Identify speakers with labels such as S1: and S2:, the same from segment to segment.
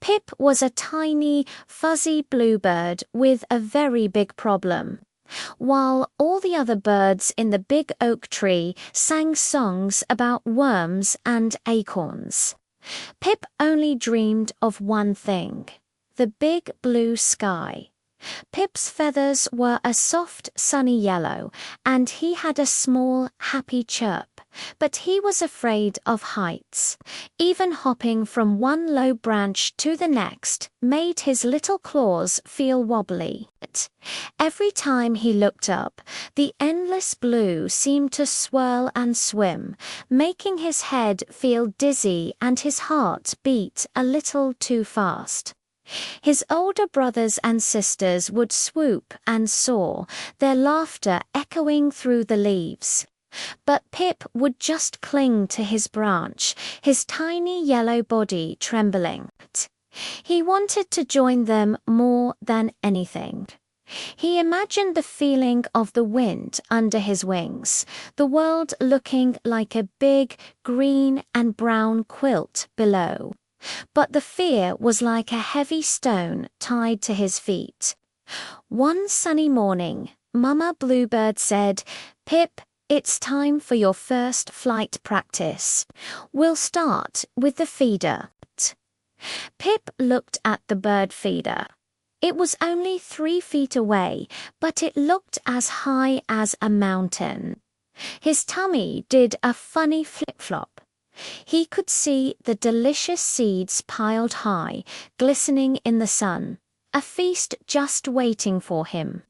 S1: Pip was a tiny, fuzzy bluebird with a very big problem. While all the other birds in the big oak tree sang songs about worms and acorns, Pip only dreamed of one thing: the big blue sky. Pip's feathers were a soft, sunny yellow, and he had a small, happy chirp, but he was afraid of heights. Even hopping from one low branch to the next made his little claws feel wobbly. Every time he looked up, the endless blue seemed to swirl and swim, making his head feel dizzy and his heart beat a little too fast. His older brothers and sisters would swoop and soar, their laughter echoing through the leaves. But Pip would just cling to his branch, his tiny yellow body trembling. He wanted to join them more than anything. He imagined the feeling of the wind under his wings, the world looking like a big green and brown quilt below. But the fear was like a heavy stone tied to his feet. One sunny morning, Mama Bluebird said, "Pip, it's time for your first flight practice. We'll start with the feeder." Pip looked at the bird feeder. It was only 3 feet away, but it looked as high as a mountain. His tummy did a funny flip-flop. He could see the delicious seeds piled high, glistening in the sun, a feast just waiting for him.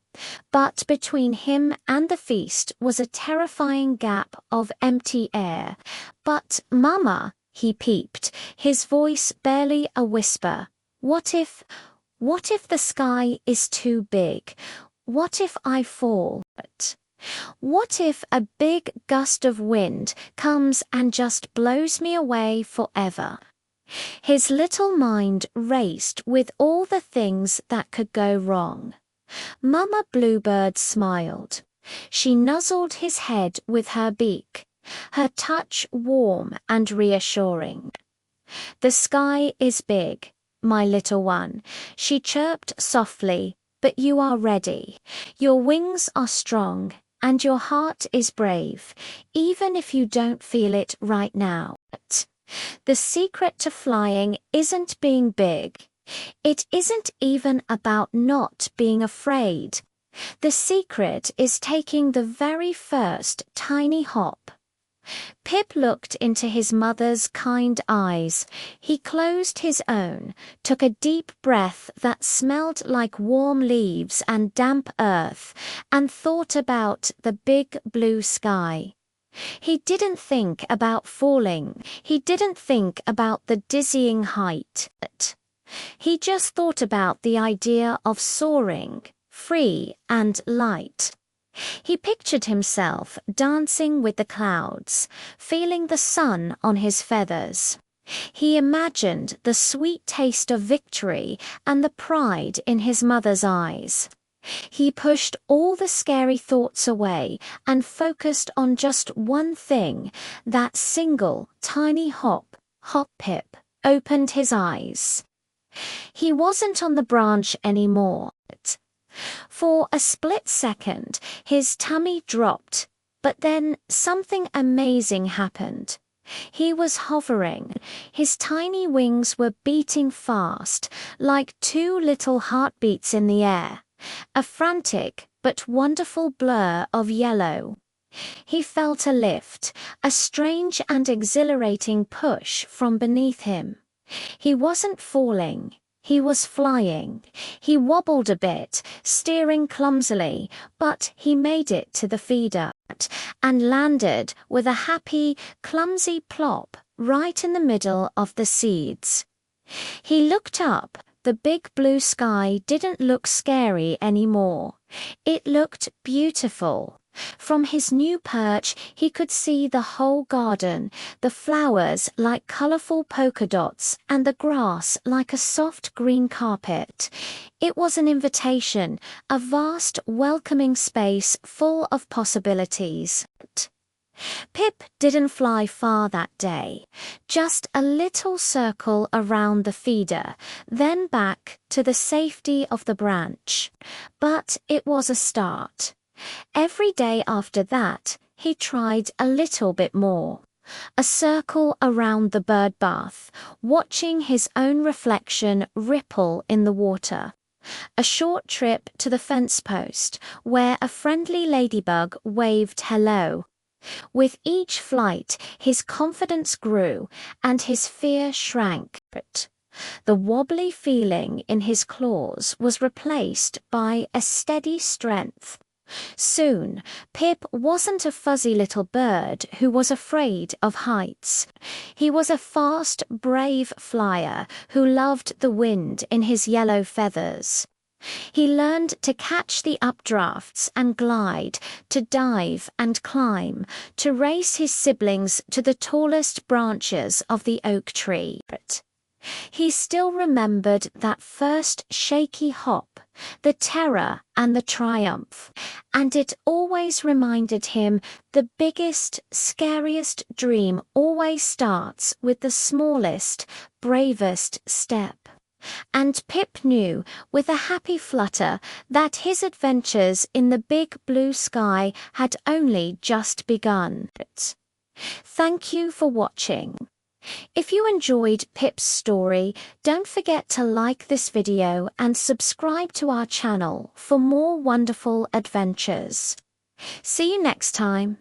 S1: But between him and the feast was a terrifying gap of empty air. "But, Mama," he peeped, his voice barely a whisper, What if the sky is too big? What if I fall? What if a big gust of wind comes and just blows me away forever?" His little mind raced with all the things that could go wrong. Mama Bluebird smiled. She nuzzled his head with her beak, her touch warm and reassuring. "The sky is big, my little one," she chirped softly, "but you are ready. Your wings are strong, and your heart is brave, even if you don't feel it right now. The secret to flying isn't being big. It isn't even about not being afraid. The secret is taking the very first tiny hop." Pip looked into his mother's kind eyes. He closed his own, took a deep breath that smelled like warm leaves and damp earth, and thought about the big blue sky. He didn't think about falling. He didn't think about the dizzying height. He just thought about the idea of soaring, free and light. He pictured himself dancing with the clouds, feeling the sun on his feathers. He imagined the sweet taste of victory and the pride in his mother's eyes. He pushed all the scary thoughts away and focused on just one thing, that single tiny hop. Pip opened his eyes. He wasn't on the branch anymore. For a split second, his tummy dropped, but then something amazing happened. He was hovering. His tiny wings were beating fast, like 2 little heartbeats in the air, a frantic but wonderful blur of yellow. He felt a lift, a strange and exhilarating push from beneath him. He wasn't falling. He was flying. He wobbled a bit, steering clumsily, but he made it to the feeder and landed with a happy, clumsy plop right in the middle of the seeds. He looked up. The big blue sky didn't look scary anymore. It looked beautiful. From his new perch, he could see the whole garden, the flowers like colorful polka dots and the grass like a soft green carpet. It was an invitation, a vast, welcoming space full of possibilities. Pip didn't fly far that day, just a little circle around the feeder, then back to the safety of the branch. But it was a start. Every day after that, he tried a little bit more. A circle around the bird bath, watching his own reflection ripple in the water. A short trip to the fence post, where a friendly ladybug waved hello. With each flight, his confidence grew and his fear shrank. The wobbly feeling in his claws was replaced by a steady strength. Soon, Pip wasn't a fuzzy little bird who was afraid of heights. He was a fast, brave flyer who loved the wind in his yellow feathers. He learned to catch the updrafts and glide, to dive and climb, to race his siblings to the tallest branches of the oak tree. He still remembered that first shaky hop, the terror and the triumph, and it always reminded him the biggest, scariest dream always starts with the smallest, bravest step. And Pip knew, with a happy flutter, that his adventures in the big blue sky had only just begun. Thank you for watching. If you enjoyed Pip's story, don't forget to like this video and subscribe to our channel for more wonderful adventures. See you next time.